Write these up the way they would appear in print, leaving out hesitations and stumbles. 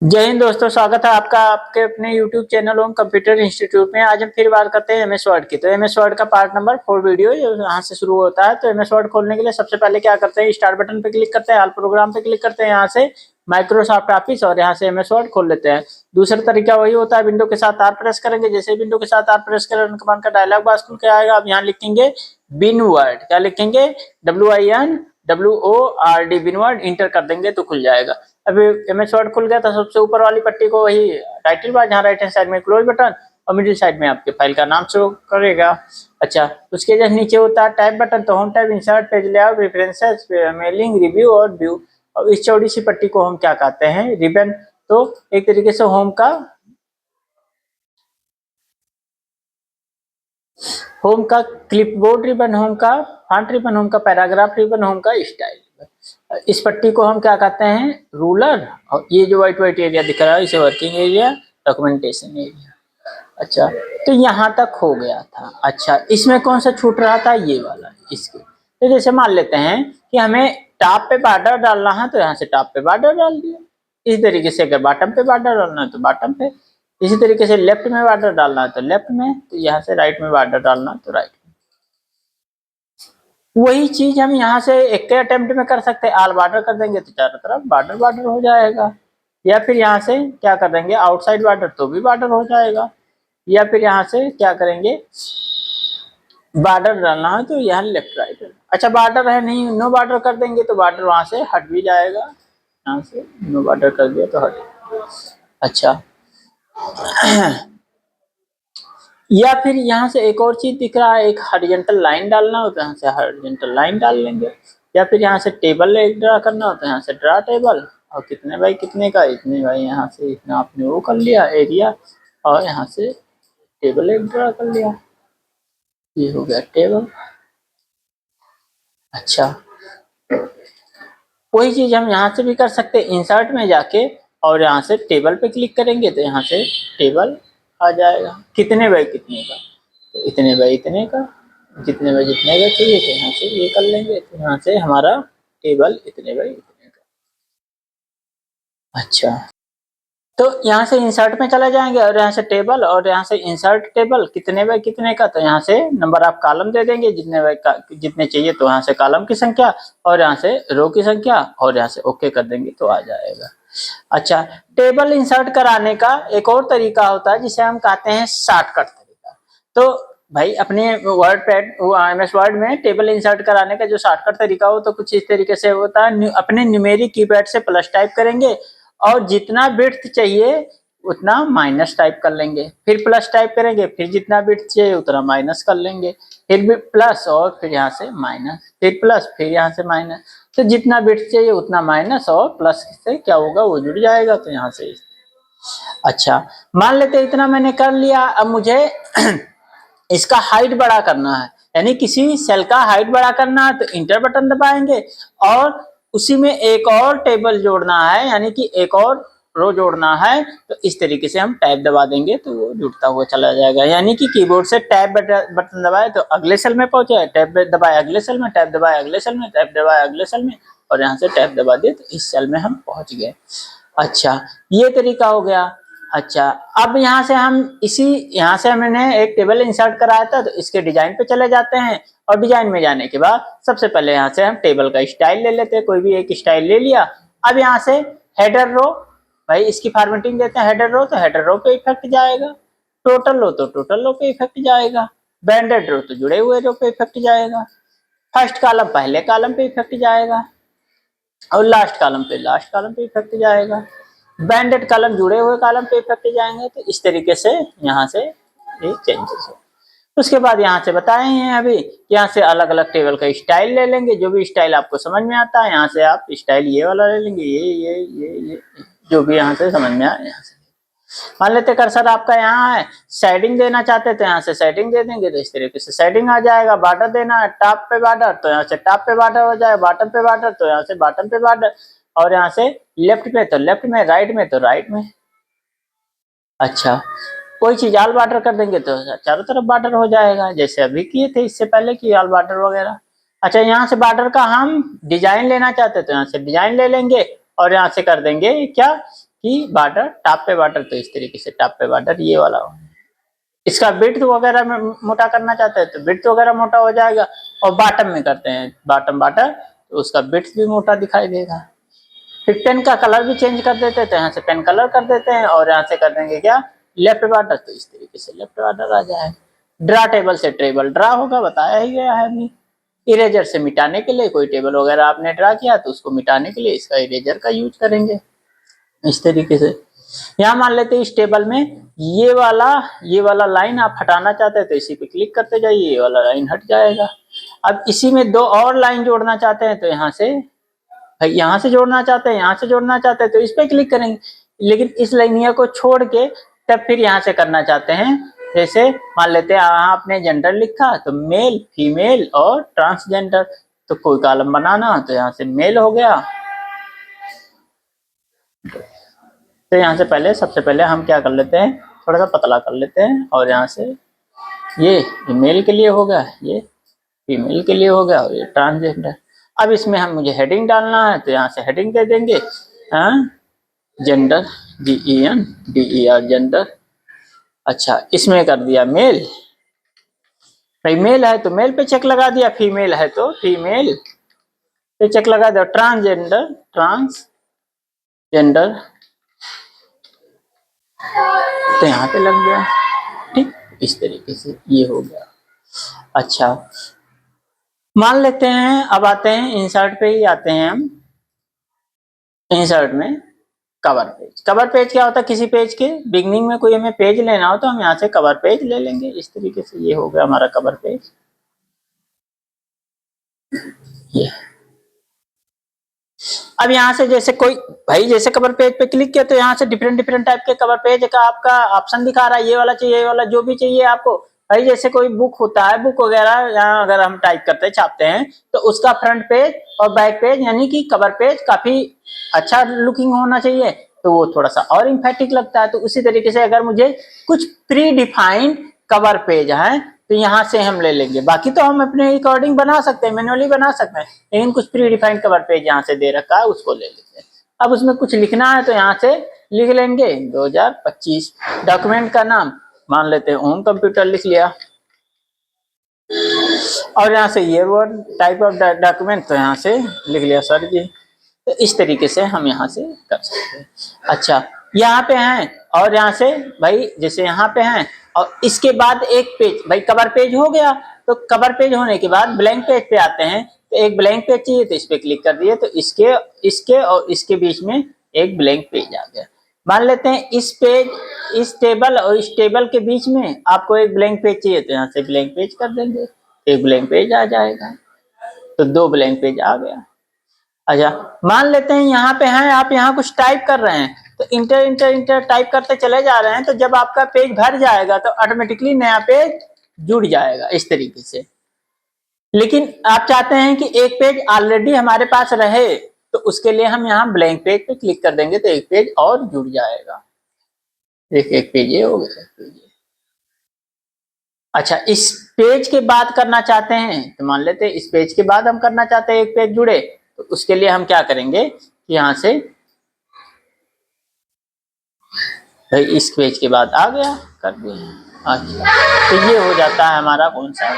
जय हिंद दोस्तों, स्वागत है आपका आपके अपने YouTube चैनल ओम कंप्यूटर इंस्टीट्यूट में। आज हम फिर बात करते हैं एमएस वर्ड की। तो एमएस वर्ड का पार्ट नंबर 4 वीडियो यहाँ से शुरू होता है। तो एमएस वर्ड खोलने के लिए सबसे पहले क्या करते हैं, स्टार्ट बटन पे क्लिक करते हैं, ऑल प्रोग्राम पे क्लिक करते हैं, यहाँ से माइक्रोसॉफ्ट ऑफिस और यहाँ से एमएस वर्ड खोल लेते हैं। दूसरा तरीका वही होता है, विंडो के साथ आर प्रेस करेंगे। जैसे विंडो के साथ आर प्रेस करें, कमांड का डायलॉग बॉक्स खुल के आएगा। अब यहाँ लिखेंगे बिन वर्ड, क्या लिखेंगे, WINWORD बिन वर्ड, इंटर कर देंगे तो खुल जाएगा। अभी एमएस वर्ड खुल गया तो सबसे ऊपर वाली पट्टी को वही टाइटल बार, जहाँ राइट हैंड साइड में क्लोज बटन और मिडिल साइड में आपके फाइल का नाम शो करेगा। अच्छा, उसके जस्ट नीचे होता है टाइप बटन। तो home type, insert, page layout, references, mailing, review और व्यू। और इस चौड़ी सी पट्टी को हम क्या कहते हैं, रिबन। तो एक तरीके से होम का क्लिपबोर्ड रिबन, होम का फॉन्ट रिबन, होम का पैराग्राफ रिबन, होम का स्टाइल। इस पट्टी को हम क्या कहते हैं, रूलर। और ये जो व्हाइट व्हाइट एरिया दिख रहा है इसे वर्किंग एरिया, डॉक्यूमेंटेशन एरिया। अच्छा, तो यहाँ तक हो गया था। अच्छा, इसमें कौन सा छूट रहा था, ये वाला इसके। तो जैसे मान लेते हैं कि हमें टॉप पे बॉर्डर डालना है, तो यहाँ से टॉप पे बॉर्डर डाल दिया। इस तरीके से अगर बॉटम पे बॉर्डर डालना है तो बॉटम पे, इसी तरीके से लेफ्ट में बॉर्डर डालना है तो लेफ्ट में, तो यहाँ से राइट में बॉर्डर डालना है तो राइट में। वही चीज हम यहाँ से एक के अटेम्प्ट में कर सकते हैं। ऑल बॉर्डर कर देंगे तो चारों तरफ बॉर्डर बॉर्डर हो जाएगा। या फिर यहाँ से क्या कर देंगे, आउटसाइड बॉर्डर, तो भी बॉर्डर हो जाएगा। या फिर यहाँ से क्या करेंगे, बॉर्डर डालना है तो यहाँ लेफ्ट राइट। अच्छा, बॉर्डर है नहीं, नो बॉर्डर कर देंगे तो बॉर्डर वहां से हट भी जाएगा। यहाँ से नो बॉर्डर कर दिया तो हट। अच्छा, या फिर यहाँ से एक और चीज दिख रहा है, एक हॉरिजॉन्टल लाइन डालना हो तो यहाँ से हॉरिजॉन्टल लाइन डाल लेंगे। या फिर यहाँ से टेबल ड्रा करना हो तो यहाँ से ड्रा टेबल, और कितने बाई कितने का, इतने बाई, यहाँ से इतना आपने वो कर लिया एरिया, और यहाँ से टेबल एक ड्रा कर लिया। ये हो गया टेबल। अच्छा, वही चीज हम यहाँ से भी कर सकते हैं, इंसर्ट में जाके और यहाँ से टेबल पे क्लिक करेंगे तो यहाँ से टेबल आ जाएगा। कितने बाई कितने का, तो इतने बाई इतने का, जितने बाई जितने का चाहिए तो यहाँ से ये कर लेंगे, तो यहाँ से हमारा टेबल इतने बाई इतने का। अच्छा, तो यहाँ से इंसर्ट में चला जाएंगे और यहाँ से टेबल, और यहाँ से इंसर्ट टेबल कितने बाई कितने का, तो यहाँ से नंबर ऑफ कॉलम दे देंगे, जितने बाई जितने चाहिए, तो यहाँ से कॉलम की संख्या और यहाँ से रो की संख्या, और यहाँ से ओके कर देंगे तो आ जाएगा। अच्छा, टेबल इंसर्ट कराने का एक और तरीका होता है जिसे हम कहते हैं शॉर्टकट तरीका। तो भाई अपने वर्ड पैड एमएस वर्ड में टेबल इंसर्ट कराने का जो शॉर्टकट तरीका हो तो कुछ इस तरीके से होता है। अपने न्यूमेरिक कीपैड से प्लस टाइप करेंगे और जितना विड्थ चाहिए उतना माइनस टाइप कर लेंगे, फिर प्लस टाइप करेंगे, फिर जितना विड्थ चाहिए उतना माइनस कर लेंगे, फिर भी प्लस, और फिर यहाँ से माइनस, फिर प्लस, फिर यहाँ से माइनस। तो जितना विड्थ चाहिए उतना माइनस, और प्लस से क्या होगा, वो जुड़ जाएगा। तो यहाँ से अच्छा, मान लेते इतना मैंने कर लिया। अब मुझे इसका हाइट बड़ा करना है, यानी किसी सेल का हाइट बड़ा करना है, तो इंटर बटन दबाएंगे और उसी में एक और टेबल जोड़ना है, यानी कि एक और रो जोड़ना है। तो इस तरीके से हम टैब दबा देंगे तो वो जुड़ता हुआ चला जाएगा। यानी कि कीबोर्ड से टैब बटन दबाए तो अगले सेल में पहुंचे, टैब दबाए अगले सेल में, टैब दबाए अगले सेल में, टैब दबाए अगले सेल में, और यहाँ से टैब दबा दिए तो इस सेल में हम पहुंच गए। अच्छा, ये तरीका हो गया। अच्छा, अब यहाँ से हम यहाँ से हमने एक टेबल इंसर्ट कराया था, तो इसके डिजाइन पे चले जाते हैं। और डिजाइन में जाने के बाद सबसे पहले यहाँ से हम टेबल का स्टाइल ले लेते हैं, कोई भी एक स्टाइल ले लिया। अब यहाँ से हेडर रो, भाई इसकी फॉर्मेटिंग देते हैं हेडर रो, तो हेडर रो पे इफेक्ट जाएगा। टोटल रो तो टोटल रो पे इफेक्ट जाएगा। बैंडेड रो तो जुड़े हुए रो पे इफेक्ट जाएगा। फर्स्ट कॉलम पहले कॉलम पे इफेक्ट जाएगा, और लास्ट कॉलम पे इफेक्ट जाएगा। बैंडेड कॉलम जुड़े हुए कॉलम पे इफेक्ट जाएंगे। तो इस तरीके से यहाँ से ये चेंजेस है। उसके बाद यहाँ से बताए हैं अभी, यहाँ से अलग अलग टेबल का स्टाइल ले लेंगे, जो भी स्टाइल आपको समझ में आता है। यहाँ से आप स्टाइल ये वाला ले लेंगे, ये जो भी यहाँ से समझ में आए। यहाँ से मान लेते कर्सर आपका यहाँ है, शेडिंग देना चाहते तो यहाँ से शेडिंग दे देंगे, तो इस तरीके से शेडिंग आ जाएगा। बॉर्डर देना है टॉप पे बॉर्डर, तो यहाँ से टॉप पे बॉर्डर हो जाए, बॉटम पे बॉर्डर तो यहाँ से बॉटम पे बॉर्डर, और यहाँ से लेफ्ट पे तो लेफ्ट में, राइट में तो राइट में। अच्छा, कोई चीज ऑल बॉर्डर कर देंगे तो चारों तरफ बॉर्डर हो जाएगा, जैसे अभी किए थे इससे पहले की ऑल बॉर्डर वगैरह। अच्छा, यहाँ से बॉर्डर का हम डिजाइन लेना चाहते तो यहाँ से डिजाइन ले लेंगे, और यहाँ से कर देंगे क्या, कि बॉर्डर टॉप पे बॉर्डर, तो इस तरीके से टॉप पे बॉर्डर ये वाला हो। इसका विड्थ वगैरह में मोटा करना चाहते हैं तो विड्थ वगैरह मोटा हो जाएगा, और बॉटम में करते हैं बॉटम बॉर्डर तो उसका विड्थ भी मोटा दिखाई देगा। फिर पेन का कलर भी चेंज कर देते हैं, तो यहाँ से पेन कलर कर देते हैं और यहाँ से कर देंगे क्या, लेफ्ट बॉर्डर, तो इस तरीके से लेफ्ट बॉर्डर आ जाए। ड्रा टेबल से टेबल ड्रा होगा, बताया ही गया है अभी। इरेजर से मिटाने के लिए, कोई टेबल वगैरह आपने ड्रा किया तो उसको मिटाने के लिए इसका इरेजर का यूज करेंगे इस तरीके से। यहाँ मान लेते हैं इस टेबल में ये वाला लाइन आप हटाना चाहते हैं तो इसी पे क्लिक करते जाइए, ये वाला लाइन हट जाएगा। अब इसी में दो और लाइन जोड़ना चाहते हैं तो यहाँ से, भाई यहाँ से जोड़ना चाहते हैं, यहाँ से जोड़ना चाहते हैं तो इस पे क्लिक करेंगे। लेकिन इस लाइनिया को छोड़ के तब फिर यहाँ से करना चाहते हैं, जैसे मान लेते हैं यहाँ आपने जेंडर लिखा तो मेल, फीमेल और ट्रांसजेंडर, तो कोई कॉलम बनाना तो यहाँ से मेल हो गया। तो यहाँ से पहले सबसे पहले हम क्या कर लेते हैं, थोड़ा सा पतला कर लेते हैं, और यहाँ से ये मेल के लिए हो गया, ये फीमेल के लिए हो गया, और ये ट्रांसजेंडर। अब इसमें हम मुझे हेडिंग डालना है तो यहाँ से हेडिंग दे देंगे, जेंडर, GENDER जेंडर। अच्छा, इसमें कर दिया मेल, भाई मेल है तो मेल पे चेक लगा दिया, फीमेल है तो फीमेल पे चेक लगा दिया, ट्रांसजेंडर तो यहाँ पे लग गया। ठीक, इस तरीके से ये हो गया। अच्छा, मान लेते हैं अब आते हैं इंसर्ट पे ही आते हैं हम। इंसर्ट में कवर पेज, कवर पेज क्या होता है, किसी पेज के बिगनिंग में कोई हमें पेज लेना हो तो हम यहाँ से कवर पेज ले लेंगे इस तरीके से। ये हो गया हमारा कवर पेज। ये अब यहाँ से जैसे कोई भाई जैसे कवर पेज पे क्लिक किया तो यहाँ से डिफरेंट टाइप के कवर पेज का आपका ऑप्शन दिखा रहा है, ये वाला चाहिए, ये वाला, जो भी चाहिए आपको। भाई जैसे कोई बुक होता है, बुक वगैरह यहाँ अगर हम टाइप करते हैं, छापते हैं तो उसका फ्रंट पेज और बैक पेज यानी कि कवर पेज काफी अच्छा लुकिंग होना चाहिए, तो वो थोड़ा सा और इम्फेक्टिव लगता है। तो उसी तरीके से अगर मुझे कुछ प्री डिफाइंड कवर पेज है तो यहाँ से हम ले लेंगे। बाकी तो हम अपने अकॉर्डिंग बना सकते हैं, मैनुअली बना सकते हैं, लेकिन कुछ प्री डिफाइंड कवर पेज यहाँ से दे रखा है उसको ले लेते हैं। अब उसमें कुछ लिखना है तो यहाँ से लिख लेंगे 2025। डॉक्यूमेंट का नाम मान लेते हैं होम कंप्यूटर लिख लिया, और यहाँ से ये वर्ड टाइप ऑफ डॉक्यूमेंट तो यहाँ से लिख लिया सर जी। तो इस तरीके से हम यहाँ से कर सकते हैं। अच्छा, यहाँ पे हैं और यहाँ से भाई जैसे यहाँ पे हैं और इसके बाद एक पेज, भाई कवर पेज हो गया, तो कवर पेज होने के बाद ब्लैंक पेज पे आते हैं, तो एक ब्लैंक पेज चाहिए तो इस पे क्लिक कर दिए तो इसके और इसके बीच में एक ब्लैंक पेज आ गया। मान लेते हैं इस टेबल और इस टेबल के बीच में आपको एक ब्लैंक पेज चाहिए तो यहाँ से ब्लैंक पेज कर देंगे, एक ब्लैंक पेज आ जाएगा, तो 2 ब्लैंक पेज आ गया। अच्छा, मान लेते हैं यहाँ पे हैं, आप यहाँ कुछ टाइप कर रहे हैं तो इंटर टाइप करते चले जा रहे हैं, तो जब आपका पेज भर जाएगा तो ऑटोमेटिकली नया पेज जुड़ जाएगा इस तरीके से। लेकिन आप चाहते हैं कि एक पेज ऑलरेडी हमारे पास रहे तो उसके लिए हम यहाँ ब्लैंक पेज पे क्लिक कर देंगे तो एक पेज और जुड़ जाएगा। एक पेज ये हो गया, एक पेज ये। अच्छा, इस पेज के बाद करना चाहते हैं तो मान लेते हैं इस पेज के बाद हम करना चाहते हैं एक पेज जुड़े, तो उसके लिए हम क्या करेंगे कि यहाँ से भाई इस पेज के बाद आ गया, कर दिया। अच्छा, तो ये हो जाता है हमारा कौन सा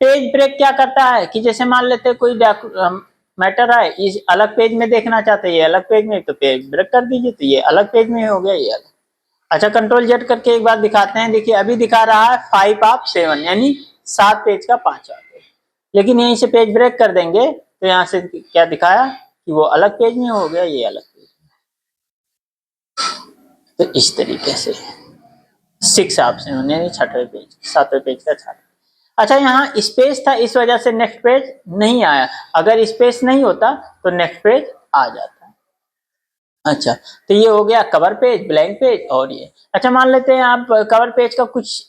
पेज ब्रेक। क्या करता है कि जैसे मान लेते हैं कोई मैटर है, इस अलग पेज में देखना चाहते हैं, ये अलग पेज में, तो पेज ब्रेक कर दीजिए तो ये अलग पेज में हो गया, ये अलग। अच्छा, कंट्रोल जेड करके एक बार दिखाते हैं। देखिए अभी दिखा रहा है 5 ऑफ 7 यानी 7 पेज का 5वां पेज, लेकिन यहीं से पेज ब्रेक कर देंगे तो यहाँ से क्या दिखाया कि वो अलग पेज में हो गया, ये अलग पेज में। तो इस तरीके से 6 ऑफ 7 यानी 6वें पेज, 7वें पेज का 6। अच्छा, यहाँ स्पेस था इस वजह से नेक्स्ट पेज नहीं आया, अगर स्पेस नहीं होता तो नेक्स्ट पेज आ जाता। अच्छा, तो ये हो गया कवर पेज, ब्लैंक पेज और ये। अच्छा, मान लेते हैं आप कवर पेज का कुछ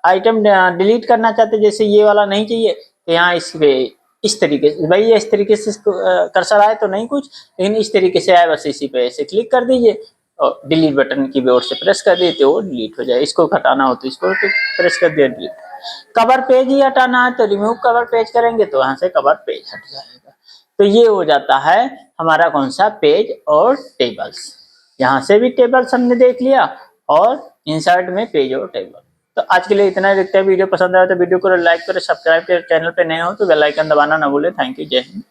आइटम डिलीट करना चाहते हैं, जैसे ये वाला नहीं चाहिए तो यहाँ इस तरीके से, भाई ये इस तरीके से कर्सर आए तो नहीं कुछ, लेकिन इस तरीके से आए, बस इसी पे ऐसे क्लिक कर दीजिए और डिलीट बटन की बोर्ड से प्रेस कर दिए तो वो डिलीट हो जाए। इसको हटाना हो तो इसको प्रेस कर दिया, डिलीट। कवर पेज ही हटाना है तो रिमूव कवर पेज करेंगे तो वहां से कवर पेज हट जाएगा। तो ये हो जाता है हमारा कौन सा पेज और टेबल्स। यहाँ से भी टेबल्स हमने देख लिया और इंसर्ट में पेज और टेबल। तो आज के लिए इतना ही। देखते हैं वीडियो पसंद आया तो वीडियो को लाइक करें, सब्सक्राइब करें, चैनल पे नए हो तो बेल आइकन दबाना ना भूलें। थैंक यू, जय हिंद।